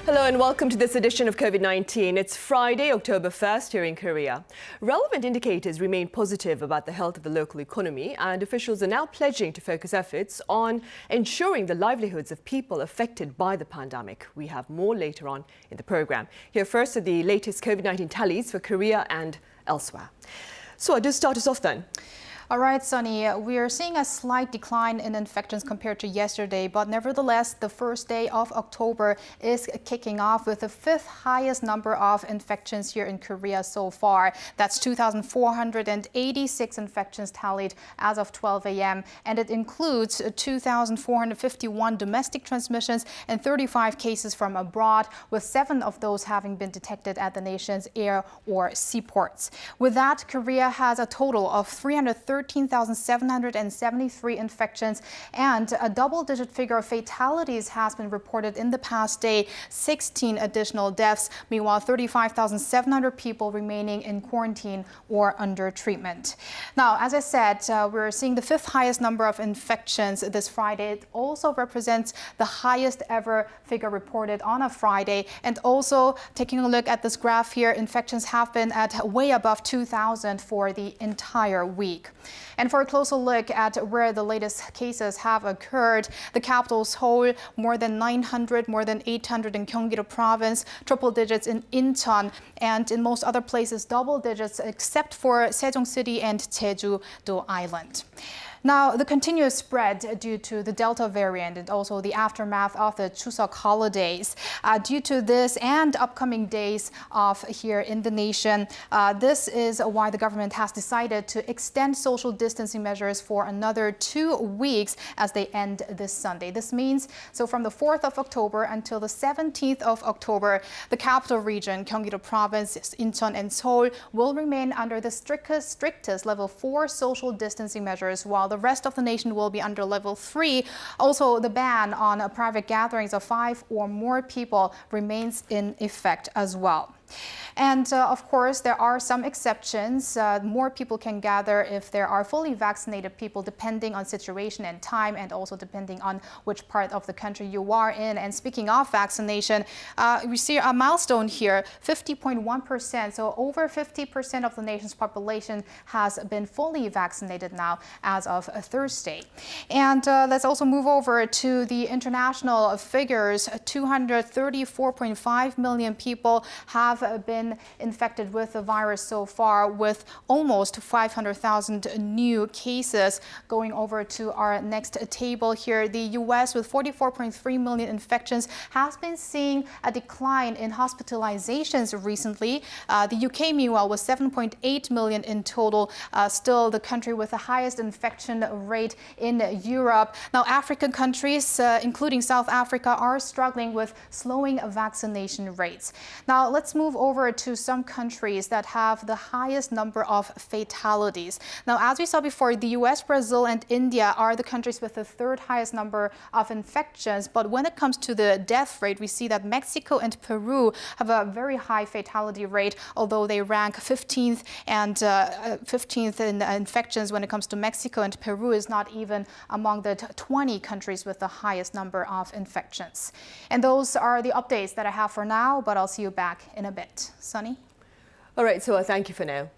Hello and welcome to this edition of COVID-19. It's Friday, October 1st here in Korea. Relevant indicators remain positive about the health of the local economy, and officials are now pledging to focus efforts on ensuring the livelihoods of people affected by the pandemic. We have more later on in the program. Here first are the latest COVID-19 tallies for Korea and elsewhere. So do start us off then. All right, Sunny, we are seeing a slight decline in infections compared to yesterday, but nevertheless, the first day of October is kicking off with the fifth highest number of infections here in Korea so far. That's 2,486 infections tallied as of 12 a.m., and it includes 2,451 domestic transmissions and 35 cases from abroad, with 7 of those having been detected at the nation's air or seaports. With that, Korea has a total of 13,773 infections, and a double-digit figure of fatalities has been reported in the past day, 16 additional deaths. Meanwhile, 35,700 people remaining in quarantine or under treatment. Now, as I said, we're seeing the fifth highest number of infections this Friday. It also represents the highest ever figure reported on a Friday. And also, taking a look at this graph here, infections have been at way above 2,000 for the entire week. And for a closer look at where the latest cases have occurred, the capital Seoul, more than 900, more than 800 in Gyeonggi-do province, triple digits in Incheon, and in most other places, double digits except for Sejong City and Jeju-do Island. Now, the continuous spread due to the Delta variant and also the aftermath of the Chuseok holidays. Due to this and upcoming days off here in the nation, this is why the government has decided to extend social distancing measures for another 2 weeks as they end this Sunday. This means, so from the 4th of October until the 17th of October, the capital region, Gyeonggi-do province, Incheon and Seoul, will remain under the strictest level 4 social distancing measures, while the rest of the nation will be under level 3. Also, the ban on private gatherings of 5 or more people remains in effect as well. And of course, there are some exceptions. More people can gather if there are fully vaccinated people, depending on situation and time, and also depending on which part of the country you are in. And speaking of vaccination, we see a milestone here, 50.1%. So over 50% of the nation's population has been fully vaccinated now as of Thursday. And let's also move over to the international figures. 234.5 million people have been infected with the virus so far, with almost 500,000 new cases. Going over to our next table here, the U.S. with 44.3 million infections has been seeing a decline in hospitalizations recently. The UK, meanwhile, with 7.8 million in total, still the country with the highest infection rate in Europe. Now, African countries, including South Africa, are struggling with slowing vaccination rates. Now, let's move over to some countries that have the highest number of fatalities. Now, as we saw before, the US, Brazil, and India are the countries with the third highest number of infections. But when it comes to the death rate, we see that Mexico and Peru have a very high fatality rate, although they rank 15th and 15th in infections when it comes to Mexico, and Peru is not even among the 20 countries with the highest number of infections. And those are the updates that I have for now, but I'll see you back in a bit. Sunny? All right, so thank you for now.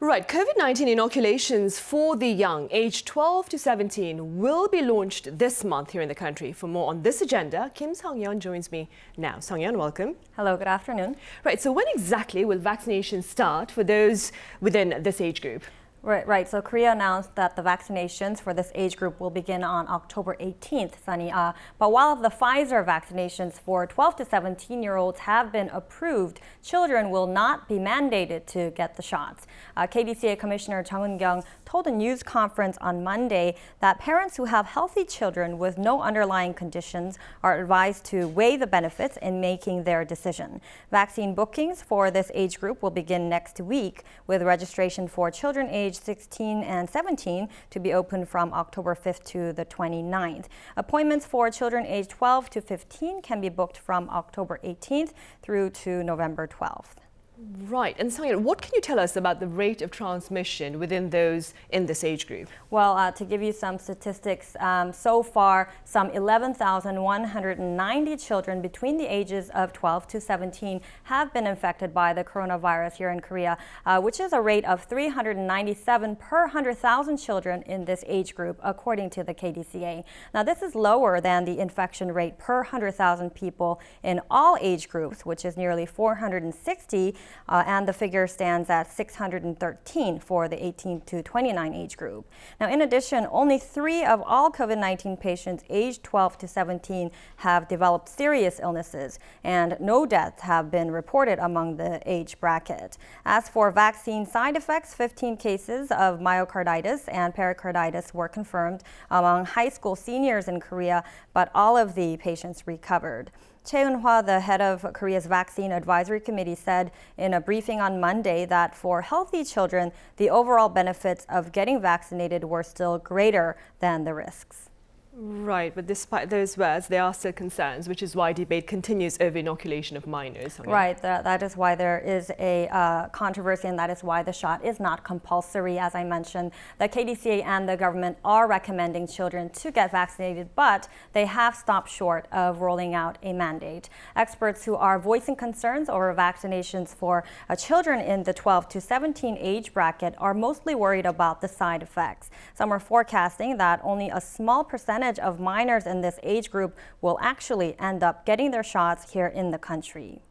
Right, COVID-19 inoculations for the young, aged 12 to 17, will be launched this month here in the country. For more on this agenda, Kim Sung-yeon joins me now. Sung-yeon, welcome. Hello, good afternoon. Right, so when exactly will vaccination start for those within this age group? Right. So Korea announced that the vaccinations for this age group will begin on October 18th, Sunny. But while the Pfizer vaccinations for 12 to 17-year-olds have been approved, children will not be mandated to get the shots. KDCA Commissioner Chung Eun-kyung told a news conference on Monday that parents who have healthy children with no underlying conditions are advised to weigh the benefits in making their decision. Vaccine bookings for this age group will begin next week, with registration for children aged 16 and 17 to be open from October 5th to the 29th. Appointments for children aged 12 to 15 can be booked from October 18th through to November 12th. Right. And Song-yeon, what can you tell us about the rate of transmission within those in this age group? Well, to give you some statistics, so far, some 11,190 children between the ages of 12 to 17 have been infected by the coronavirus here in Korea, which is a rate of 397 per 100,000 children in this age group, according to the KDCA. Now, this is lower than the infection rate per 100,000 people in all age groups, which is nearly 460. And the figure stands at 613 for the 18 to 29 age group. Now, in addition, only 3 of all COVID-19 patients aged 12 to 17 have developed serious illnesses, and no deaths have been reported among the age bracket. As for vaccine side effects, 15 cases of myocarditis and pericarditis were confirmed among high school seniors in Korea, but all of the patients recovered. Choi Eun-hwa, the head of Korea's Vaccine Advisory Committee, said in a briefing on Monday that for healthy children, the overall benefits of getting vaccinated were still greater than the risks. Right, but despite those words, there are still concerns, which is why debate continues over inoculation of minors. Right, that is why there is a controversy, and that is why the shot is not compulsory. As I mentioned, the KDCA and the government are recommending children to get vaccinated, but they have stopped short of rolling out a mandate. Experts who are voicing concerns over vaccinations for children in the 12 to 17 age bracket are mostly worried about the side effects. Some are forecasting that only a small percentage of minors in this age group will actually end up getting their shots here in the country.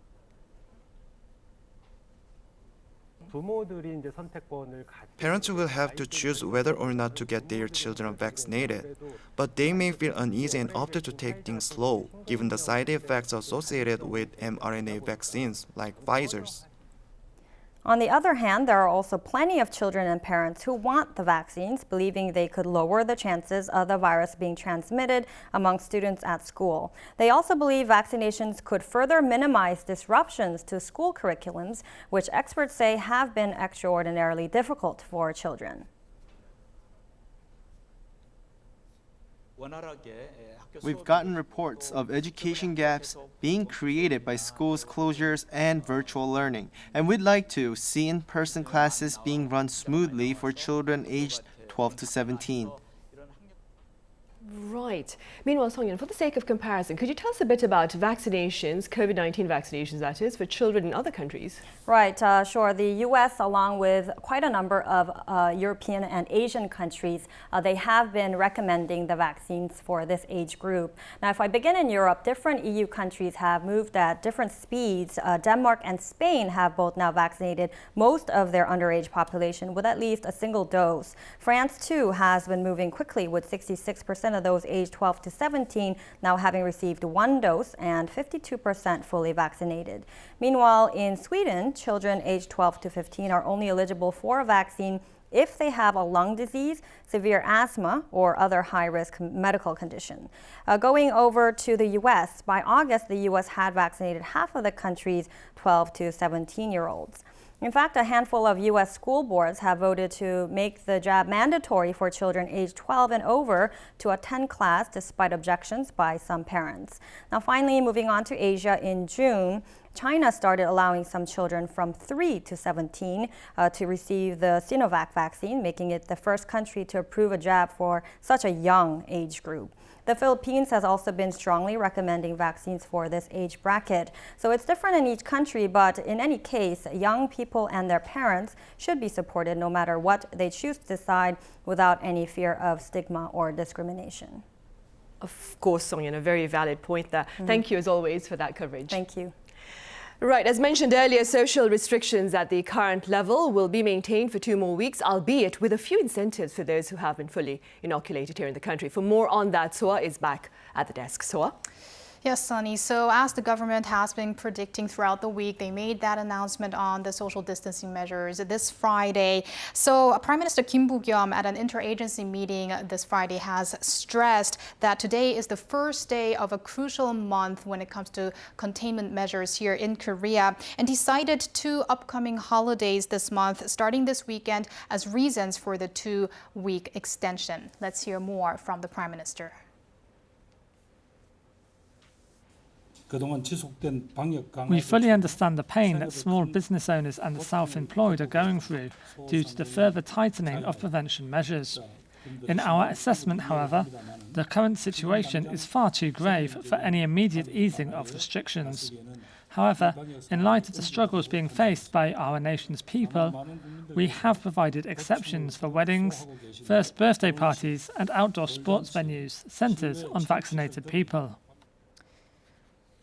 Parents will have to choose whether or not to get their children vaccinated, but they may feel uneasy and opt to take things slow, given the side effects associated with mRNA vaccines like Pfizer's. On the other hand, there are also plenty of children and parents who want the vaccines, believing they could lower the chances of the virus being transmitted among students at school. They also believe vaccinations could further minimize disruptions to school curriculums, which experts say have been extraordinarily difficult for children. We've gotten reports of education gaps being created by schools closures and virtual learning, and we'd like to see in-person classes being run smoothly for children aged 12 to 17. Right. Meanwhile, Song-yeon, for the sake of comparison, could you tell us a bit about vaccinations, COVID-19 vaccinations, that is, for children in other countries? Right, sure. The U.S., along with quite a number of European and Asian countries, they have been recommending the vaccines for this age group. Now, if I begin in Europe, different EU countries have moved at different speeds. Denmark and Spain have both now vaccinated most of their underage population with at least a single dose. France, too, has been moving quickly, with 66% of those aged 12 to 17 now having received 1 dose and 52% fully vaccinated. Meanwhile, in Sweden, children aged 12 to 15 are only eligible for a vaccine if they have a lung disease, severe asthma, or other high-risk medical condition. Going over to the U.S., by August, the U.S. had vaccinated half of the country's 12 to 17-year-olds. In fact, a handful of U.S. school boards have voted to make the jab mandatory for children aged 12 and over to attend class, despite objections by some parents. Now, finally, moving on to Asia, in June, China started allowing some children from 3 to 17 to receive the Sinovac vaccine, making it the first country to approve a jab for such a young age group. The Philippines has also been strongly recommending vaccines for this age bracket. So it's different in each country, but in any case, young people and their parents should be supported no matter what they choose to decide, without any fear of stigma or discrimination. Of course, Song-yeon, a very valid point there. Thank you, as always, for that coverage. Thank you. Right, as mentioned earlier, social restrictions at the current level will be maintained for 2 more weeks, albeit with a few incentives for those who have been fully inoculated here in the country. For more on that, Soa is back at the desk. Soa? Yes, Sunny. So as the government has been predicting throughout the week, they made that announcement on the social distancing measures this Friday. So Prime Minister Kim Boo-kyum at an interagency meeting this Friday has stressed that today is the first day of a crucial month when it comes to containment measures here in Korea, and he cited 2 upcoming holidays this month, starting this weekend, as reasons for the 2-week extension. Let's hear more from the Prime Minister. We fully understand the pain that small business owners and the self-employed are going through due to the further tightening of prevention measures. In our assessment, however, the current situation is far too grave for any immediate easing of restrictions. However, in light of the struggles being faced by our nation's people, we have provided exceptions for weddings, first birthday parties and outdoor sports venues centred on vaccinated people.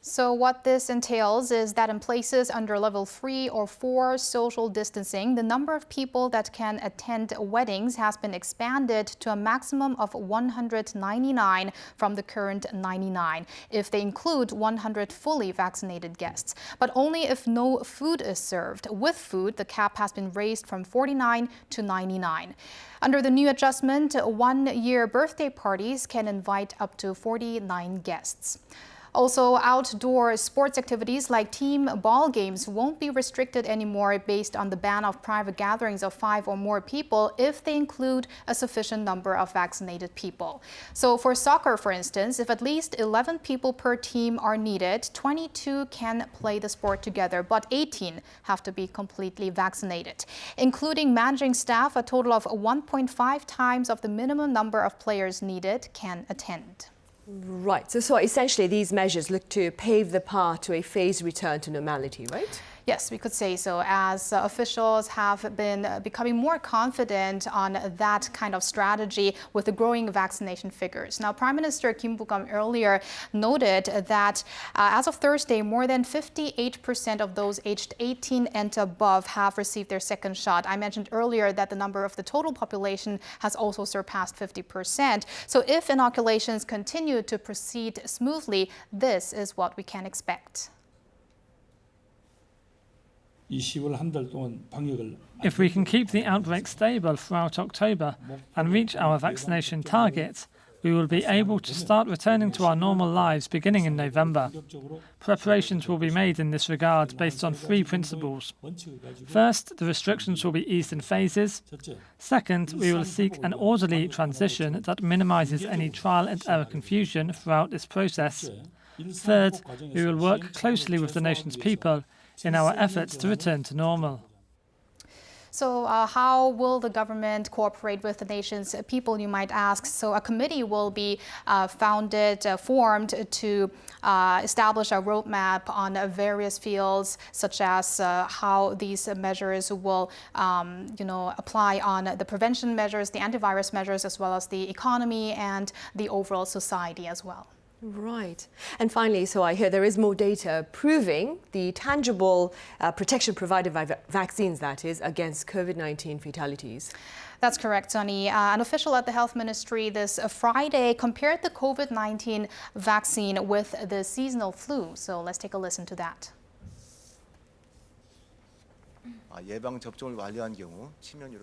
So what this entails is that in places under level 3 or 4 social distancing, the number of people that can attend weddings has been expanded to a maximum of 199 from the current 99, if they include 100 fully vaccinated guests. But only if no food is served. With food, the cap has been raised from 49 to 99. Under the new adjustment, one-year birthday parties can invite up to 49 guests. Also, outdoor sports activities like team ball games won't be restricted anymore based on the ban of private gatherings of 5 or more people if they include a sufficient number of vaccinated people. So for soccer, for instance, if at least 11 people per team are needed, 22 can play the sport together, but 18 have to be completely vaccinated. Including managing staff, a total of 1.5 times of the minimum number of players needed can attend. Right, so essentially these measures look to pave the path to a phased return to normality, right? Yes, we could say so, as officials have been becoming more confident on that kind of strategy with the growing vaccination figures. Now, Prime Minister Kim Buk-gum earlier noted that as of Thursday, more than 58% of those aged 18 and above have received their second shot. I mentioned earlier that the number of the total population has also surpassed 50%. So if inoculations continue to proceed smoothly, this is what we can expect. If we can keep the outbreak stable throughout October and reach our vaccination target, we will be able to start returning to our normal lives beginning in November. Preparations will be made in this regard based on 3 principles. First, the restrictions will be eased in phases. Second, we will seek an orderly transition that minimises any trial and error confusion throughout this process. Third, we will work closely with the nation's people in our efforts to return to normal. So how will the government cooperate with the nation's people, you might ask? So a committee will be formed to establish a roadmap on various fields, such as how these measures will apply on the prevention measures, the antivirus measures, as well as the economy and the overall society as well. Right. And finally, so I hear there is more data proving the tangible protection provided by vaccines, that is, against COVID-19 fatalities. That's correct, Sunny. An official at the Health Ministry this Friday compared the COVID-19 vaccine with the seasonal flu. So let's take a listen to that.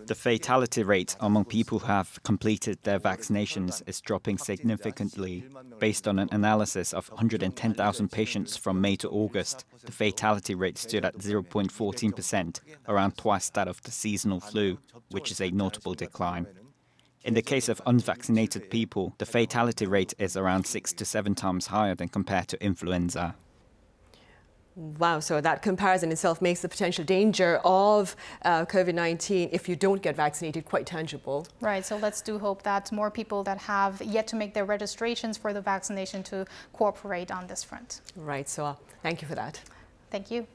The fatality rate among people who have completed their vaccinations is dropping significantly. Based on an analysis of 110,000 patients from May to August, the fatality rate stood at 0.14%, around twice that of the seasonal flu, which is a notable decline. In the case of unvaccinated people, the fatality rate is around 6 to 7 times higher than compared to influenza. Wow, so that comparison itself makes the potential danger of COVID-19 if you don't get vaccinated quite tangible. Right, so let's do hope that more people that have yet to make their registrations for the vaccination to cooperate on this front. Right, so thank you for that. Thank you.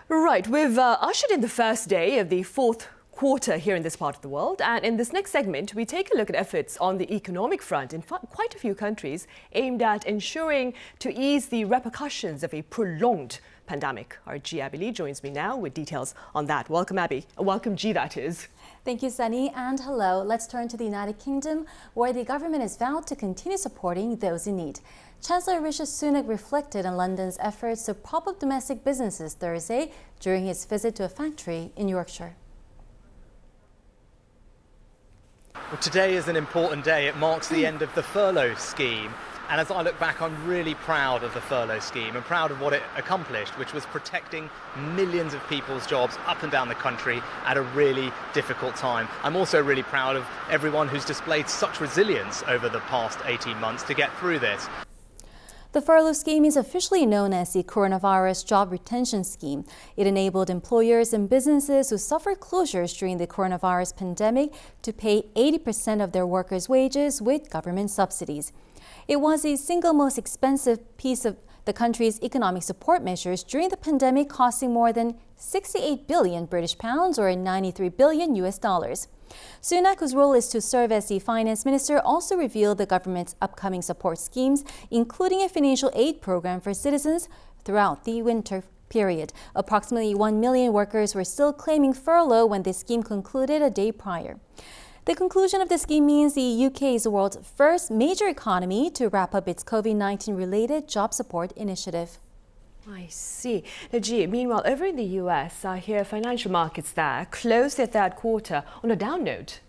Right, we've ushered in the first day of the fourth quarter here in this part of the world, and in this next segment we take a look at efforts on the economic front in quite a few countries aimed at ensuring to ease the repercussions of a prolonged pandemic. Our G. Abby Lee joins me now with details on that. Welcome, Abby. Welcome, G, that is. Thank you, Sunny, and hello. Let's turn to the United Kingdom, where the government has vowed to continue supporting those in need. Chancellor Rishi Sunak reflected on London's efforts to prop up domestic businesses Thursday during his visit to a factory in Yorkshire. Well, today is an important day. It marks the end of the furlough scheme. And as I look back, I'm really proud of the furlough scheme and proud of what it accomplished, which was protecting millions of people's jobs up and down the country at a really difficult time. I'm also really proud of everyone who's displayed such resilience over the past 18 months to get through this. The furlough scheme is officially known as the Coronavirus Job Retention Scheme. It enabled employers and businesses who suffered closures during the coronavirus pandemic to pay 80% of their workers' wages with government subsidies. It was the single most expensive piece of the country's economic support measures during the pandemic, costing more than 68 billion British pounds or 93 billion US dollars. Sunak, whose role is to serve as the finance minister, also revealed the government's upcoming support schemes, including a financial aid program for citizens throughout the winter period. Approximately 1 million workers were still claiming furlough when the scheme concluded a day prior. The conclusion of the scheme means the UK is the world's first major economy to wrap up its COVID-19 related job support initiative. I see. Now, Ji, meanwhile, over in the US, I hear financial markets there closed their third quarter on a down note.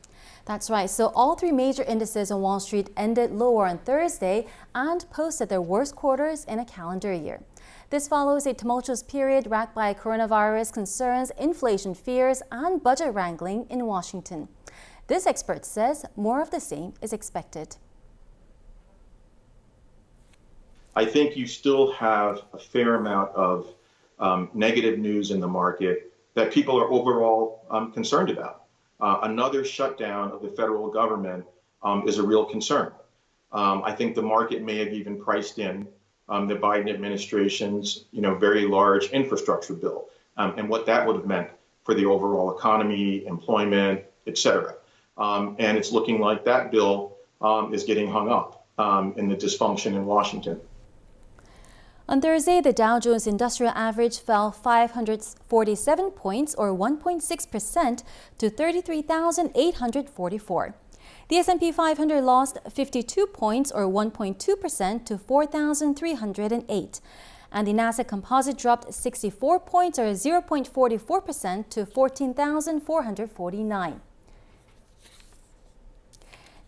That's right. So all three major indices on Wall Street ended lower on Thursday and posted their worst quarters in a calendar year. This follows a tumultuous period racked by coronavirus concerns, inflation fears, and budget wrangling in Washington. This expert says more of the same is expected. I think you still have a fair amount of negative news in the market that people are overall concerned about. Another shutdown of the federal government is a real concern. I think the market may have even priced in the Biden administration's very large infrastructure bill and what that would have meant for the overall economy, employment, et cetera. And it's looking like that bill is getting hung up in the dysfunction in Washington. On Thursday, the Dow Jones Industrial Average fell 547 points or 1.6% to 33,844. The S&P 500 lost 52 points or 1.2% to 4,308. And the Nasdaq Composite dropped 64 points or 0.44% to 14,449.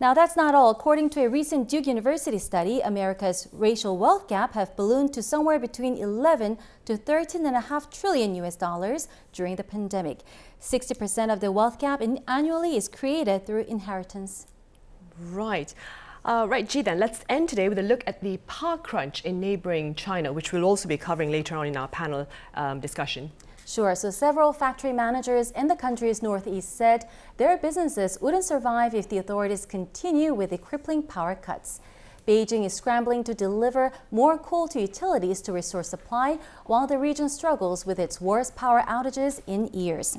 Now, that's not all. According to a recent Duke University study, America's racial wealth gap have ballooned to somewhere between 11 to 13.5 trillion US dollars during the pandemic. 60% of the wealth gap annually is created through inheritance. Right. Ji, then let's end today with a look at the power crunch in neighboring China, which we'll also be covering later on in our panel discussion. Sure. So several factory managers in the country's northeast said their businesses wouldn't survive if the authorities continue with the crippling power cuts. Beijing is scrambling to deliver more coal to utilities to restore supply, while the region struggles with its worst power outages in years.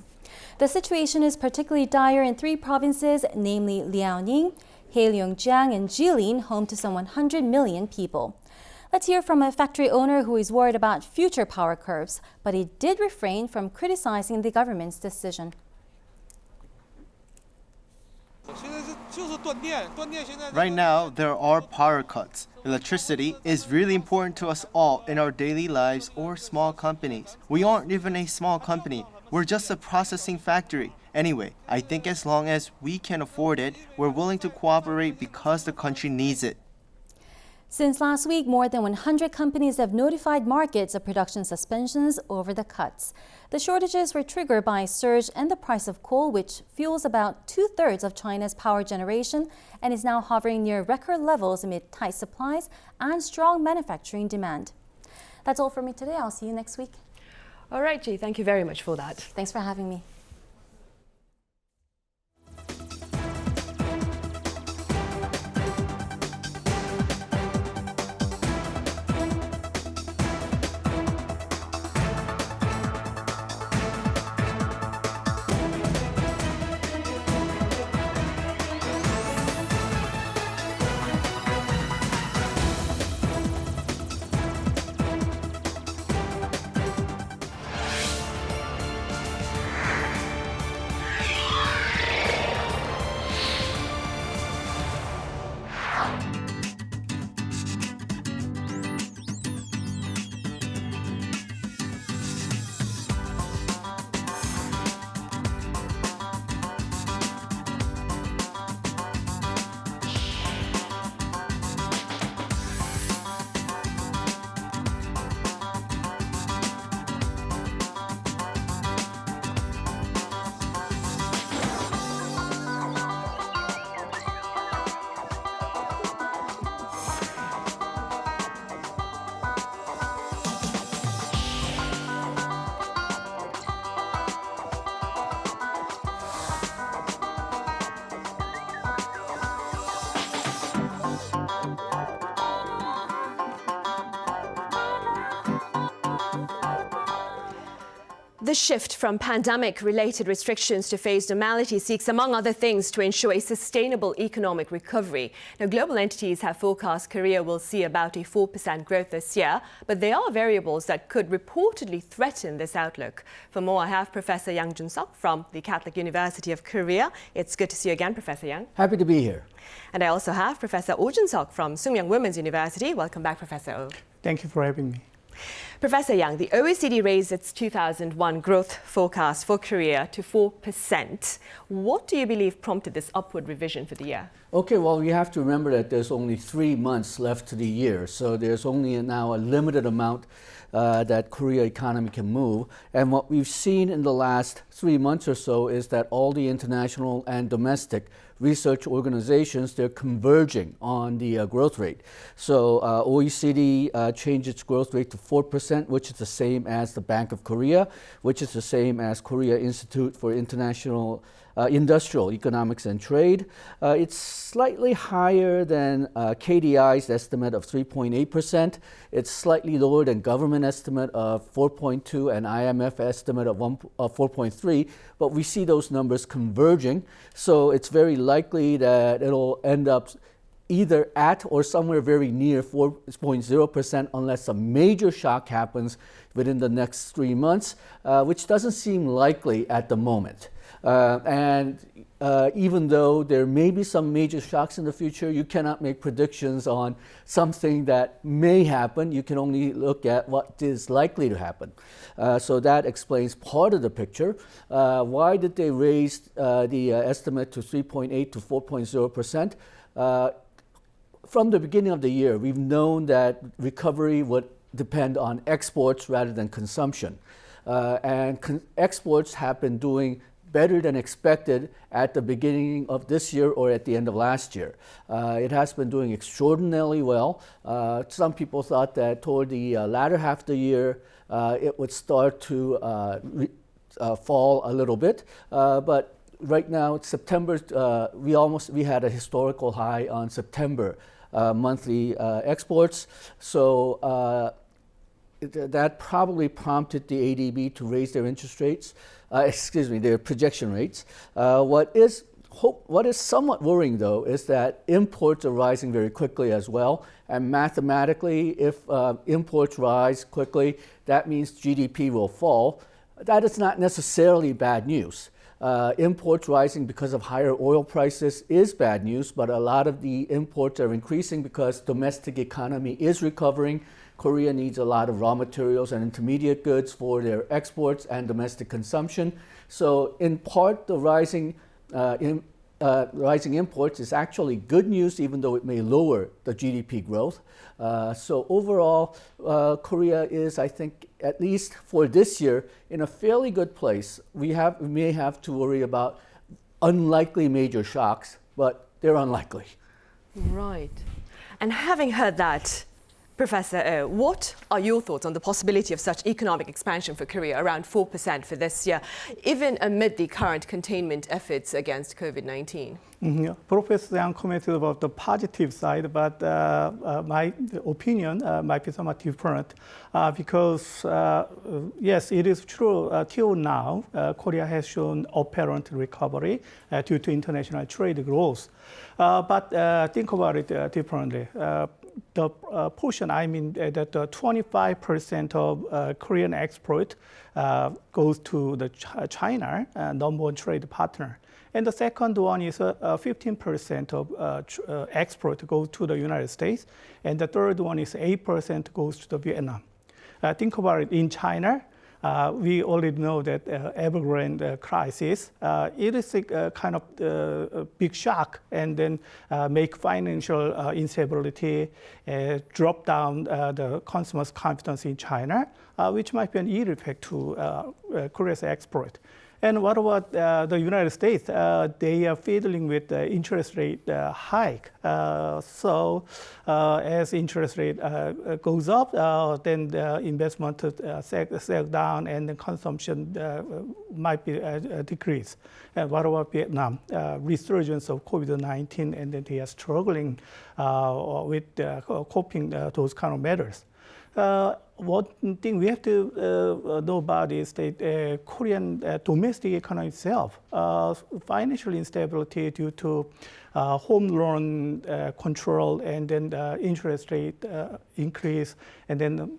The situation is particularly dire in three provinces, namely Liaoning, Heilongjiang, and Jilin, home to some 100 million people. Let's hear from a factory owner who is worried about future power curves, but he did refrain from criticizing the government's decision. Right now, there are power cuts. Electricity is really important to us all in our daily lives or small companies. We aren't even a small company. We're just a processing factory. Anyway, I think as long as we can afford it, we're willing to cooperate because the country needs it. Since last week, more than 100 companies have notified markets of production suspensions over the cuts. The shortages were triggered by a surge in the price of coal, which fuels about 2/3 of China's power generation and is now hovering near record levels amid tight supplies and strong manufacturing demand. That's all for me today. I'll see you next week. All right, Ji, thank you very much for that. Thanks for having me. the shift from pandemic-related restrictions to phased normality seeks, among other things, to ensure a sustainable economic recovery. Now, global entities have forecast Korea will see about a 4% growth this year, but there are variables that could reportedly threaten this outlook. For more, I have Professor Yang Jun-seok from the Catholic University of Korea. It's good to see you again, Professor Yang. Happy to be here. And I also have Professor Oh Jun-seok from Sookmyung Women's University. Welcome back, Professor Oh. Thank you for having me. Professor Yang, the OECD raised its 2001 growth forecast for Korea to 4%. What do you believe prompted this upward revision for the year? Okay, well, we have to remember that there's only 3 months left to the year, so there's only now a limited amount that Korea economy can move. And what we've seen in the last 3 months or so is that all the international and domestic research organizations, they're converging on the growth rate. So OECD changed its growth rate to 4%, which is the same as the Bank of Korea, which is the same as Korea Institute for International Industrial Economics and Trade. It's slightly higher than KDI's estimate of 3.8%. It's slightly lower than government estimate of 4.2 and IMF estimate of 4.3, but we see those numbers converging. So it's very likely that it'll end up either at or somewhere very near 4.0% unless a major shock happens within the next 3 months, which doesn't seem likely at the moment. Even though there may be some major shocks in the future, you cannot make predictions on something that may happen. You can only look at what is likely to happen. So that explains part of the picture. Why did they raise the estimate to 3.8 to 4.0%? From the beginning of the year, we've known that recovery would depend on exports rather than consumption. Exports have been doing better than expected at the beginning of this year or at the end of last year. It has been doing extraordinarily well. Some people thought that toward the latter half of the year, it would start to fall a little bit. But right now, September, we had a historical high on September monthly exports. So that probably prompted the ADB to raise their interest rates. Their projection rates. What is somewhat worrying, though, is that imports are rising very quickly as well. And mathematically, if imports rise quickly, that means GDP will fall. That is not necessarily bad news. Imports rising because of higher oil prices is bad news, but a lot of the imports are increasing because domestic economy is recovering. Korea needs a lot of raw materials and intermediate goods for their exports and domestic consumption. So in part, the rising imports is actually good news, even though it may lower the GDP growth. So overall, Korea is, I think, at least for this year, in a fairly good place. We may have to worry about unlikely major shocks, but they're unlikely. Right. And having heard that, Professor Oh, what are your thoughts on the possibility of such economic expansion for Korea, around 4% for this year, even amid the current containment efforts against COVID-19? Professor Yang commented about the positive side, but my opinion might be somewhat different because, yes, it is true, till now, Korea has shown apparent recovery due to international trade growth. But think about it differently. The portion, that 25% of Korean export goes to the China, number one trade partner. And the second one is 15% of export goes to the United States. And the third one is 8% goes to the Vietnam. Think about it, in China, we already know that Evergrande crisis, it is a kind of a big shock and then make financial instability, drop down the consumer's confidence in China, which might be an ill effect to Korea's export. And what about the United States? They are fiddling with the interest rate hike. So as interest rate goes up, then the investment sag down and the consumption might be decreased. And what about Vietnam? Resurgence of COVID-19, and then they are struggling with coping those kind of matters. One thing we have to know about is the Korean domestic economy itself. Financial instability due to home loan control and then the interest rate increase, and then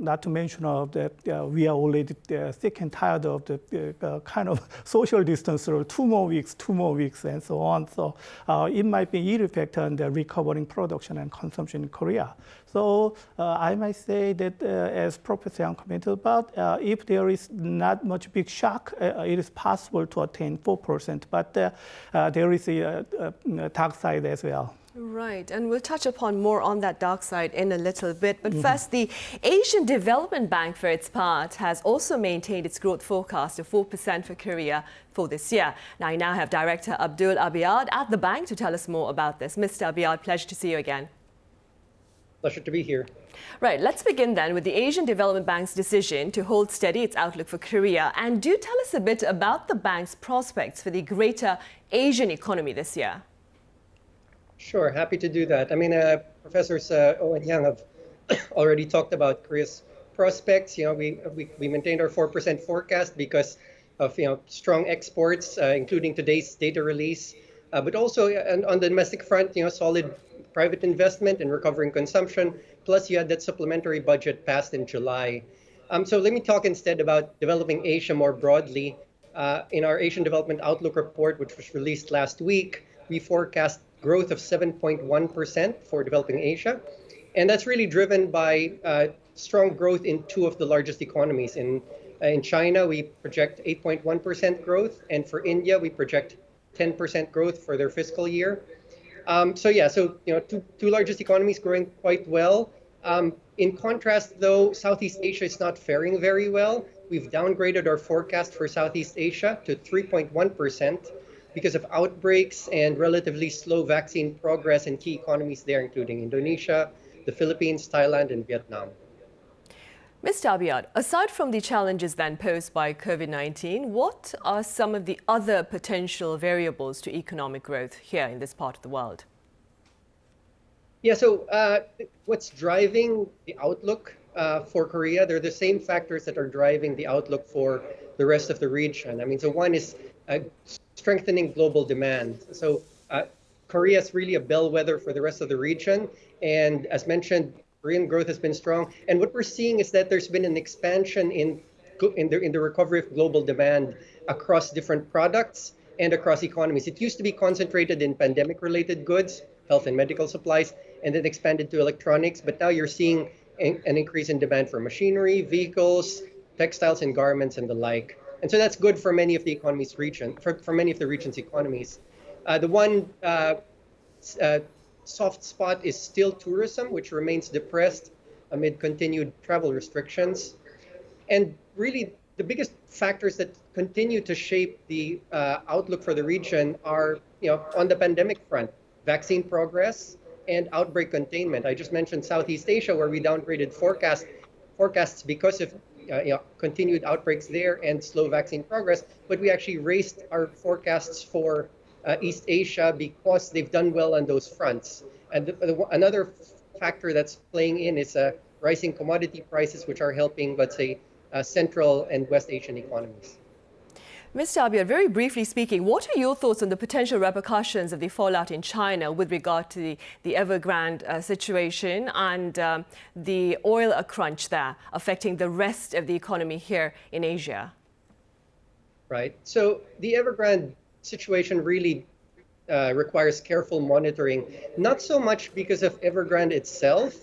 not to mention that we are already sick and tired of the kind of social distance for 2 more weeks, and so on. So it might be ill effect on the recovering production and consumption in Korea. So I might say that, as Professor Yang commented about, if there is not much big shock, it is possible to attain 4%, but there is a dark side as well. Right, and we'll touch upon more on that dark side in a little bit. But first, the Asian Development Bank, for its part, has also maintained its growth forecast of 4% for Korea for this year. Now, I now have Director Abdul Abiyad at the bank to tell us more about this. Mr. Abiyad, pleasure to see you again. Pleasure to be here. Right, let's begin then with the Asian Development Bank's decision to hold steady its outlook for Korea. And do tell us a bit about the bank's prospects for the greater Asian economy this year. Sure, happy to do that. I mean, Professors Oh and Yang have already talked about Korea's prospects. You know, we maintained our 4% forecast because of strong exports, including today's data release, but also on the domestic front, solid private investment and recovering consumption. Plus, you had that supplementary budget passed in July. So let me talk instead about developing Asia more broadly. In our Asian Development Outlook report, which was released last week, we forecast growth of 7.1% for developing Asia. And that's really driven by strong growth in 2 of the largest economies. In China, we project 8.1% growth. And for India, we project 10% growth for their fiscal year. So 2 largest economies growing quite well. In contrast, though, Southeast Asia is not faring very well. We've downgraded our forecast for Southeast Asia to 3.1% because of outbreaks and relatively slow vaccine progress in key economies there, including Indonesia, the Philippines, Thailand, and Vietnam. Mr. Abiyad, aside from the challenges then posed by COVID-19, what are some of the other potential variables to economic growth here in this part of the world? Yeah, so what's driving the outlook for Korea? They're the same factors that are driving the outlook for the rest of the region. I mean, so one is strengthening global demand. So Korea is really a bellwether for the rest of the region. And as mentioned, Korean growth has been strong. And what we're seeing is that there's been an expansion in the recovery of global demand across different products and across economies. It used to be concentrated in pandemic-related goods, health and medical supplies, and then expanded to electronics. But now you're seeing an increase in demand for machinery, vehicles, textiles, and garments, and the like. And so that's good for many of the economies region, for many of the region's economies. The one soft spot is still tourism, which remains depressed amid continued travel restrictions. And really, the biggest factors that continue to shape the outlook for the region are, on the pandemic front, vaccine progress and outbreak containment. I just mentioned Southeast Asia, where we downgraded forecasts because of continued outbreaks there and slow vaccine progress, but we actually raised our forecasts for East Asia because they've done well on those fronts. And another factor that's playing in is rising commodity prices, which are helping, let's say, Central and West Asian economies. Mr. Abiyad, very briefly speaking, what are your thoughts on the potential repercussions of the fallout in China with regard to the Evergrande situation and the oil crunch there affecting the rest of the economy here in Asia? Right. So the Evergrande situation really requires careful monitoring, not so much because of Evergrande itself.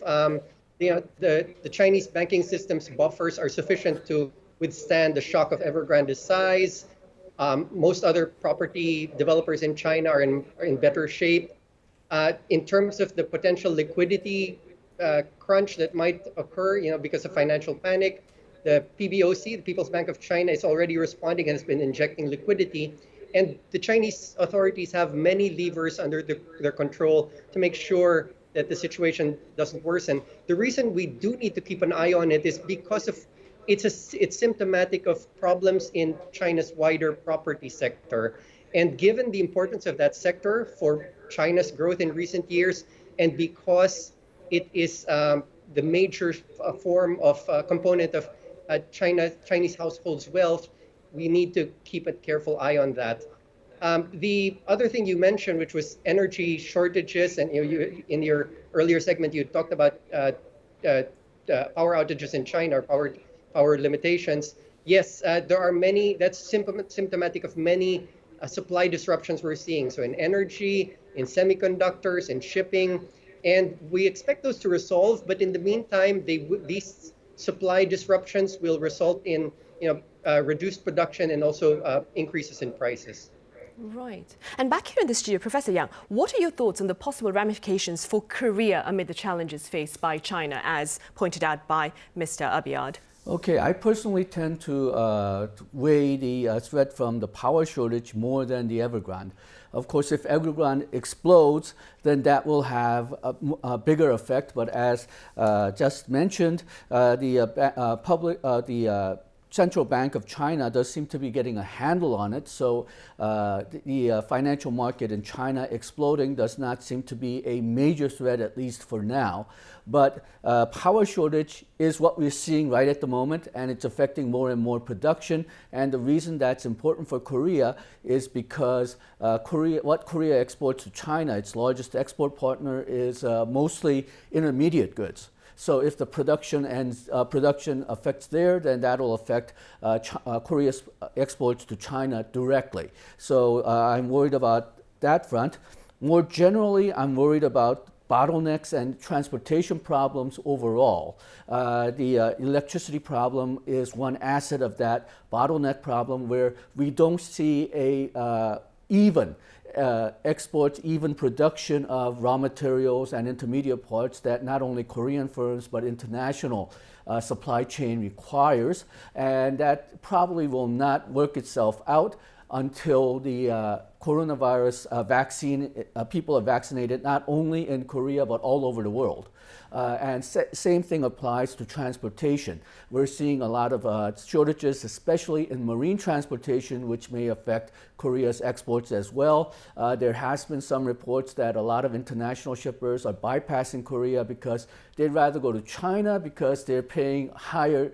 The Chinese banking system's buffers are sufficient to withstand the shock of Evergrande's size. Most other property developers in China are in better shape. In terms of the potential liquidity crunch that might occur, because of financial panic, the PBOC, the People's Bank of China, is already responding and has been injecting liquidity. And the Chinese authorities have many levers under their control to make sure that the situation doesn't worsen. The reason we do need to keep an eye on it is because of it's symptomatic of problems in China's wider property sector. And given the importance of that sector for China's growth in recent years, and because it is the major form of component of Chinese households' wealth, we need to keep a careful eye on that. The other thing you mentioned, which was energy shortages, and you, in your earlier segment, you talked about power outages in China, or power limitations. Yes, there are many. That's symptomatic of many supply disruptions we're seeing. So in energy, in semiconductors, in shipping, and we expect those to resolve. But in the meantime, these supply disruptions will result in reduced production and also increases in prices. Right. And back here in the studio, Professor Yang, what are your thoughts on the possible ramifications for Korea amid the challenges faced by China, as pointed out by Mr. Abiad? Okay, I personally tend to weigh the threat from the power shortage more than the Evergrande. Of course, if Evergrande explodes, then that will have a bigger effect. But as just mentioned, the Central Bank of China does seem to be getting a handle on it. So the financial market in China exploding does not seem to be a major threat, at least for now. But power shortage is what we're seeing right at the moment, and it's affecting more and more production. And the reason that's important for Korea is because what Korea exports to China, its largest export partner, is mostly intermediate goods. So if the production affects there, then that'll affect Korea's exports to China directly. So I'm worried about that front. More generally, I'm worried about bottlenecks and transportation problems overall. The electricity problem is one asset of that bottleneck problem, where we don't see a even production of raw materials and intermediate parts that not only Korean firms but international supply chain requires, and that probably will not work itself out until the coronavirus vaccine, people are vaccinated not only in Korea but all over the world. And same thing applies to transportation. We're seeing a lot of shortages, especially in marine transportation, which may affect Korea's exports as well. There has been some reports that a lot of international shippers are bypassing Korea because they'd rather go to China because they're paying higher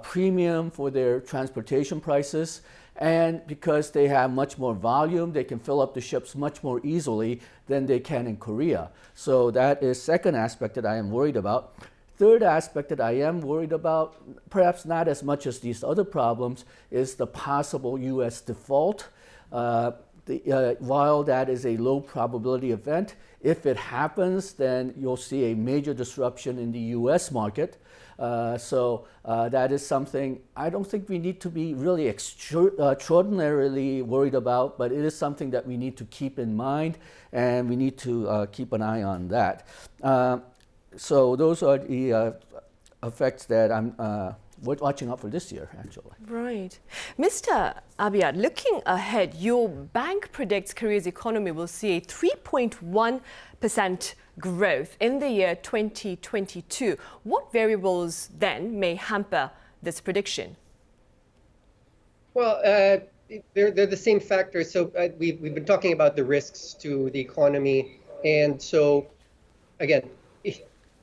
premium for their transportation prices. And because they have much more volume, they can fill up the ships much more easily than they can in Korea. So that is second aspect that I am worried about. Third aspect that I am worried about, perhaps not as much as these other problems, is the possible U.S. default. While that is a low probability event, if it happens, then you'll see a major disruption in the U.S. market. So that is something I don't think we need to be really extraordinarily worried about, but it is something that we need to keep in mind, and we need to keep an eye on that. So those are the effects that I'm watching out for this year, actually. Right. Mr. Abiad, looking ahead, your bank predicts Korea's economy will see a 3.1% growth in the year 2022. What variables then may hamper this prediction? Well, they're the same factors. So we've been talking about the risks to the economy, and so again,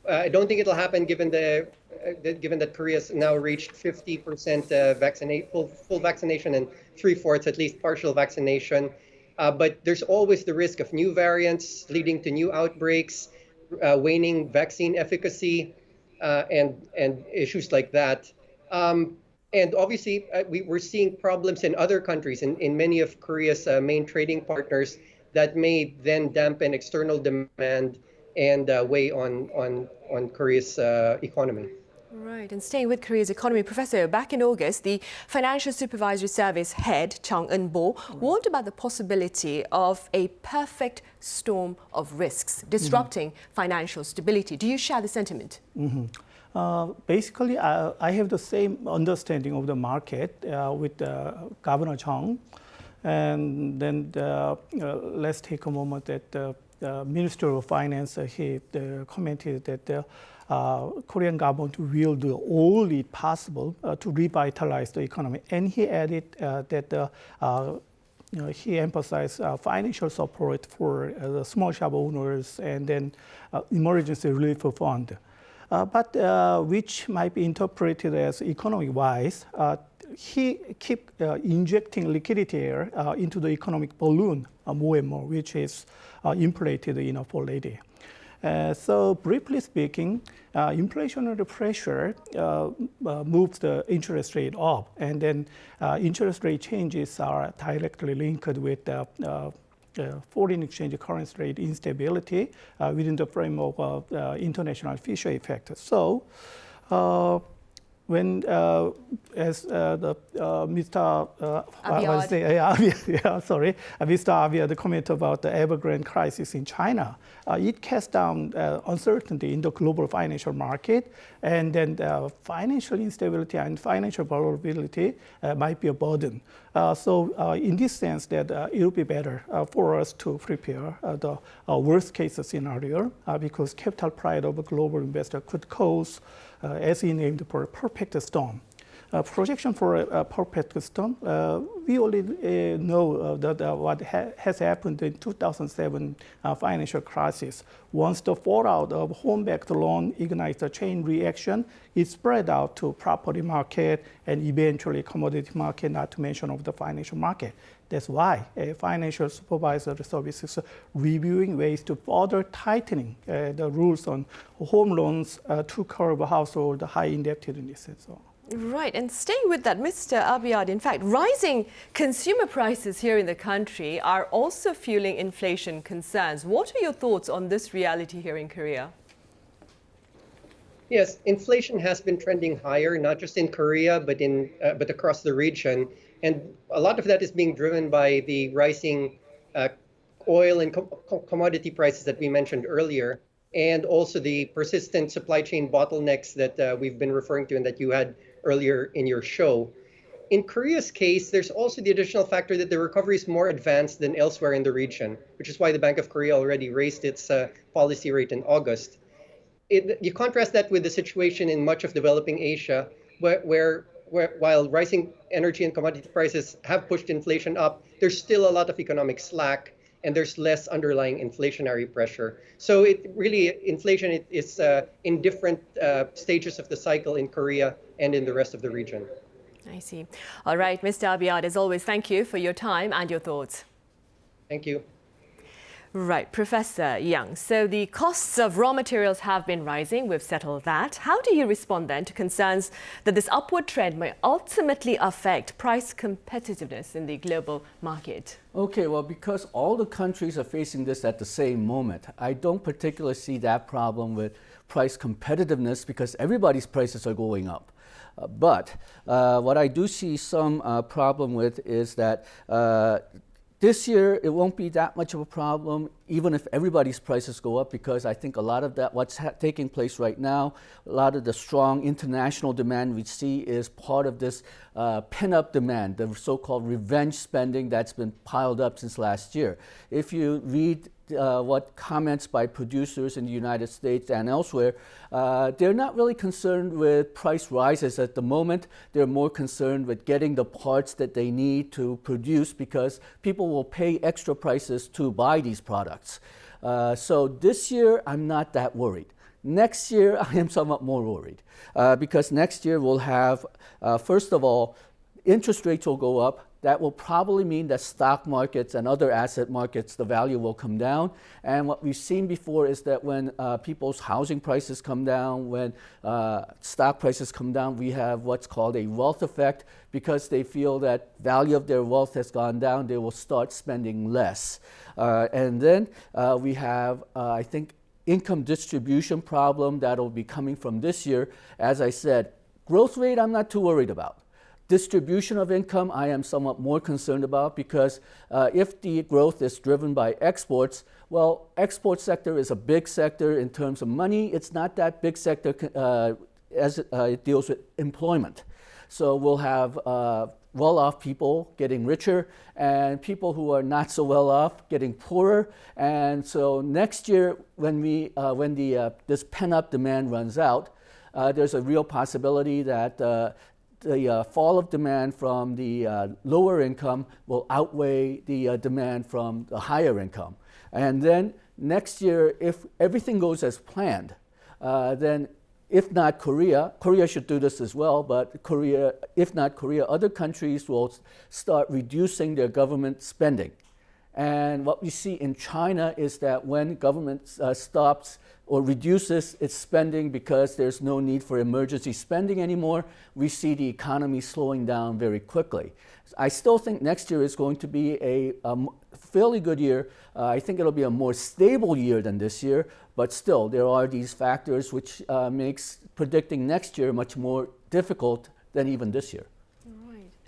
I don't think it'll happen given that Korea's now reached 50% full vaccination and 3/4 at least partial vaccination. But there's always the risk of new variants leading to new outbreaks, waning vaccine efficacy, and issues like that. And obviously, we're seeing problems in other countries, in many of Korea's main trading partners, that may then dampen external demand and weigh on Korea's economy. Right, and staying with Korea's economy, Professor, back in August, the Financial Supervisory Service head, Chung Eun-bo, warned about the possibility of a perfect storm of risks disrupting financial stability. Do you share the sentiment? Basically, I have the same understanding of the market with Governor Chung. And then let's take a moment that the Minister of Finance, he commented that the Korean government will do all it possible to revitalize the economy. And he added that he emphasized financial support for the small shop owners and then emergency relief fund. but which might be interpreted as economic-wise. He keep injecting liquidity air into the economic balloon more and more, which is inflated already. So briefly speaking, inflationary pressure moves the interest rate up, and then interest rate changes are directly linked with foreign exchange currency rate instability within the framework of international Fisher effect. So when, as Mr. Abiad comment about the Evergrande crisis in China, it casts down uncertainty in the global financial market, and then financial instability and financial vulnerability might be a burden. So in this sense, that it will be better for us to prepare the worst case scenario because capital pride of a global investor could cause, as he named, for a perfect storm. Projection for a perfect storm, we already know that what has happened in 2007 financial crisis. Once the fallout of home-backed loan ignites a chain reaction, it spread out to property market and eventually commodity market, not to mention of the financial market. That's why financial supervisory services reviewing ways to further tightening the rules on home loans to curb household high indebtedness and so on. Right, and staying with that, Mr. Abiad, in fact, rising consumer prices here in the country are also fueling inflation concerns. What are your thoughts on this reality here in Korea? Yes, inflation has been trending higher, not just in Korea, but across the region. And a lot of that is being driven by the rising oil and commodity prices that we mentioned earlier, and also the persistent supply chain bottlenecks that we've been referring to and that you had earlier in your show. In Korea's case, there's also the additional factor that the recovery is more advanced than elsewhere in the region, which is why the Bank of Korea already raised its policy rate in August. You contrast that with the situation in much of developing Asia, where while rising energy and commodity prices have pushed inflation up, there's still a lot of economic slack and there's less underlying inflationary pressure. So inflation is in different stages of the cycle in Korea and in the rest of the region. I see. All right, Mr. Abiad, as always, thank you for your time and your thoughts. Thank you. Right, Professor Yang. So the costs of raw materials have been rising. We've settled that. How do you respond then to concerns that this upward trend may ultimately affect price competitiveness in the global market? Okay, well, because all the countries are facing this at the same moment, I don't particularly see that problem with price competitiveness because everybody's prices are going up. But what I do see some problem with is that this year, it won't be that much of a problem, even if everybody's prices go up, because I think a lot of that, what's taking place right now, a lot of the strong international demand we see is part of this pent-up demand, the so-called revenge spending that's been piled up since last year. If you read what comments by producers in the United States and elsewhere, they're not really concerned with price rises at the moment. They're more concerned with getting the parts that they need to produce because people will pay extra prices to buy these products. So this year, I'm not that worried. Next year, I am somewhat more worried because next year we'll have, first of all, interest rates will go up. That will probably mean that stock markets and other asset markets, the value will come down. And what we've seen before is that when people's housing prices come down, when stock prices come down, we have what's called a wealth effect. Because they feel that value of their wealth has gone down, they will start spending less. And then we have, I think, income distribution problem that will be coming from this year. As I said, growth rate I'm not too worried about. Distribution of income, I am somewhat more concerned about because if the growth is driven by exports, well, export sector is a big sector in terms of money. It's not that big sector as it deals with employment. So we'll have well-off people getting richer and people who are not so well-off getting poorer. And so next year, when this pent-up demand runs out, there's a real possibility that the fall of demand from the lower income will outweigh the demand from the higher income. And then next year, if everything goes as planned, then if not Korea, Korea should do this as well, but Korea, if not Korea, other countries will start reducing their government spending. And what we see in China is that when government stops or reduces its spending because there's no need for emergency spending anymore, we see the economy slowing down very quickly. I still think next year is going to be a fairly good year. I think it'll be a more stable year than this year, but still there are these factors which makes predicting next year much more difficult than even this year.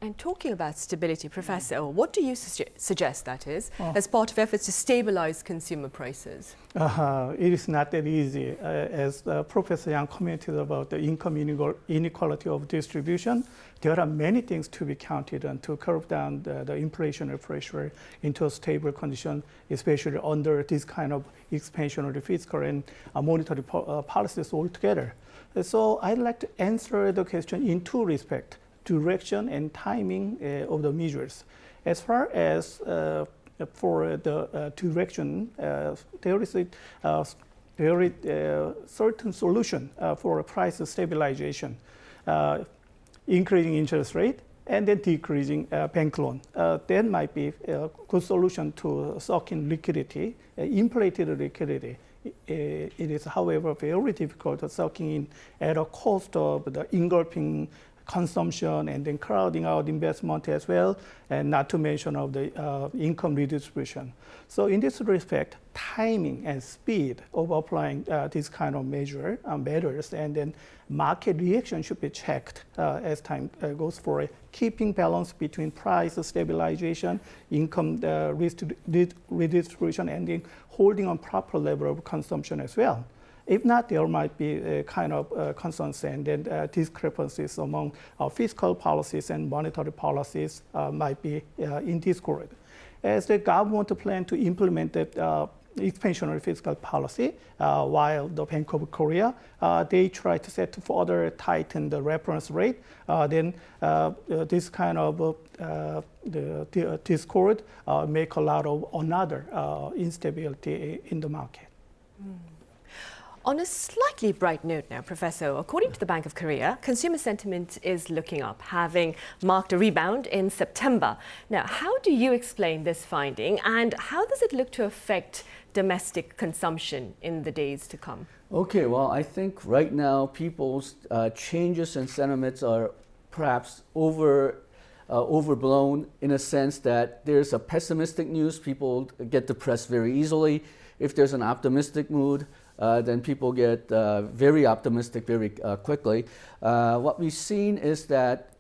And talking about stability, Professor, what do you suggest that is as part of efforts to stabilize consumer prices? It is not that easy. As Professor Yang commented about the income inequality of distribution, there are many things to be counted on to curb down the inflationary pressure into a stable condition, especially under this kind of expansionary fiscal and monetary policies altogether. So I'd like to answer the question in two respects: direction and timing of the measures. As far as for the direction, there is a certain solution for price stabilization, increasing interest rate and then decreasing bank loan. That might be a good solution to suck in liquidity, inflated liquidity. It is, however, very difficult sucking in at a cost of the engulfing consumption and then crowding out investment as well, and not to mention of the income redistribution. So in this respect, timing and speed of applying this kind of measures, and then market reaction should be checked as time goes forward, keeping balance between price stabilization, income redistribution, and then holding on proper level of consumption as well. If not, there might be a kind of concerns and then discrepancies among fiscal policies and monetary policies might be in discord. As the government plan to implement the expansionary fiscal policy, while the Bank of Korea, they try to set to further tighten the reference rate, then this kind of the discord make a lot of another instability in the market. On a slightly bright note now, Professor, according to the Bank of Korea, consumer sentiment is looking up, having marked a rebound in September. Now, how do you explain this finding, and how does it look to affect domestic consumption in the days to come? Okay, well, I think right now people's changes in sentiments are perhaps overblown in a sense that there's a pessimistic news, people get depressed very easily. If there's an optimistic mood, then people get very optimistic very quickly. What we've seen is that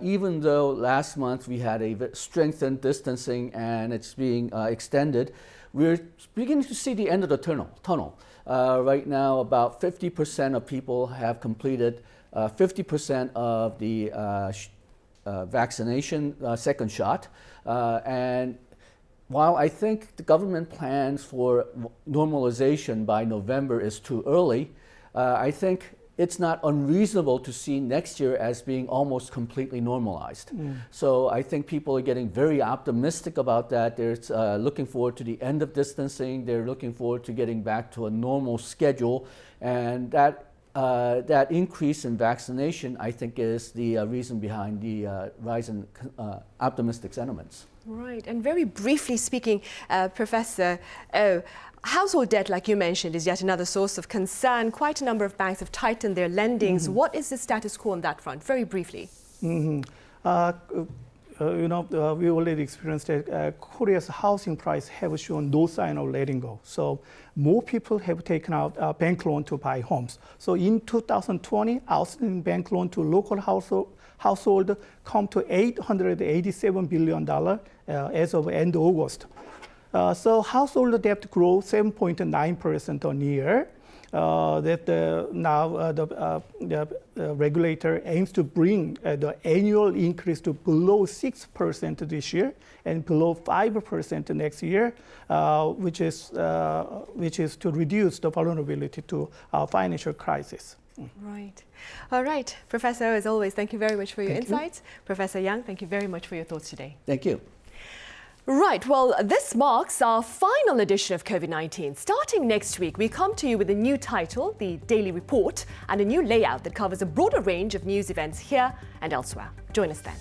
even though last month we had a strengthened distancing and it's being extended, we're beginning to see the end of the tunnel. Right now, about 50% of people have completed 50% of the vaccination second shot. And while I think the government plans for normalization by November is too early, I think it's not unreasonable to see next year as being almost completely normalized. So I think people are getting very optimistic about that. They're looking forward to the end of distancing. They're looking forward to getting back to a normal schedule. And that increase in vaccination, I think, is the reason behind the rise in optimistic sentiments. Right, and very briefly speaking, Professor, household debt, like you mentioned, is yet another source of concern. Quite a number of banks have tightened their lendings. What is the status quo on that front? Very briefly. We already experienced that Korea's housing price have shown no sign of letting go. So more people have taken out a bank loan to buy homes. So in 2020, outstanding bank loan to local household come to $887 billion as of end August. So household debt grew 7.9% on year. Now the regulator aims to bring the annual increase to below 6% this year and below 5% next year, which is to reduce the vulnerability to financial crisis. Right. All right. Professor, as always, thank you very much for your insights. Professor Yang, thank you very much for your thoughts today. Thank you. Right, well, this marks our final edition of COVID-19. Starting next week, we come to you with a new title, the Daily Report, and a new layout that covers a broader range of news events here and elsewhere. Join us then.